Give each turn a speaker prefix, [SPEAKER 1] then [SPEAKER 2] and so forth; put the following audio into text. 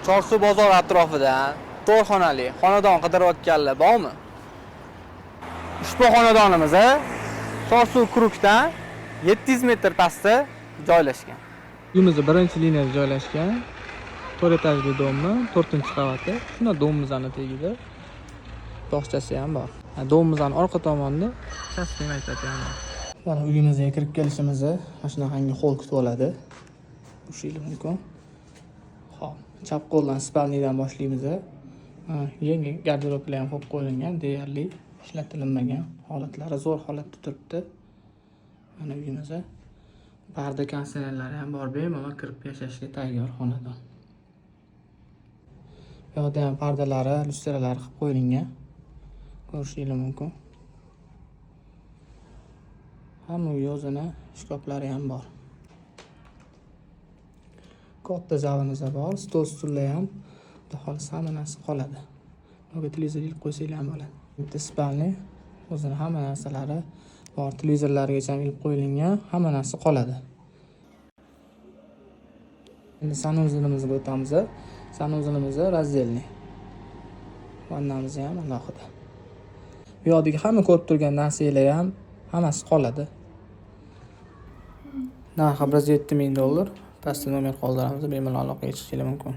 [SPEAKER 1] Chorsu bozor atrofida to'rt xonali xonadon qidirayotganlar bormi? Ushbu xonadonimiz Chorsu Krukdan 700 metr pastda joylashgan.
[SPEAKER 2] Uyimizning birinchi liniyada joylashgan. 4 etajli dommi, 4-qavati. Shuna domimizning tagida bog'chasi ham bor. Domimizning orqa tomonida chastlik maktabi ham bor. Mana uyimizga kirib kelishimizni mana shunaqangi hol kutib oladi. Ushili mumkin. Xo'p, chap qo'ldan spalniyadan boshlaymiz. Yangi garderoblar ham qo'yib qo'yilgan, deyarli ishlatilmagan, holatlari zo'r holatda turibdi. Mana uyimizda parda konditsionerlari ham bor, bemalol kirib yashashga tayyor xonadon. Bu yerda ham pardalari, lyustralar qilib qo'yilgan. Ko'rishingiz mumkin. Hamma uy o'zini shkaflari ham bor. Katta zalimiz bor, stol-stullar ham xolos hamma narsa qoladi. Yoki televizor ilib qo'ysanglar ham bo'ladi. Bitta spalni o'zini hamma narsalari bor, televizorlargacha ham ilib qo'yilgan, hamma narsa qoladi. Endi sanuzelimizga o'tamiz. Sanuzilimiz razdelniy. Vannamiz ham alohida. Bu yerdagi hamma ko'rib turgan narsalar ham hammasi qoladi. Narxi $107 ming. Pastda nomer qoldiramiz, bemalol aloqaga chiqishingiz mumkin.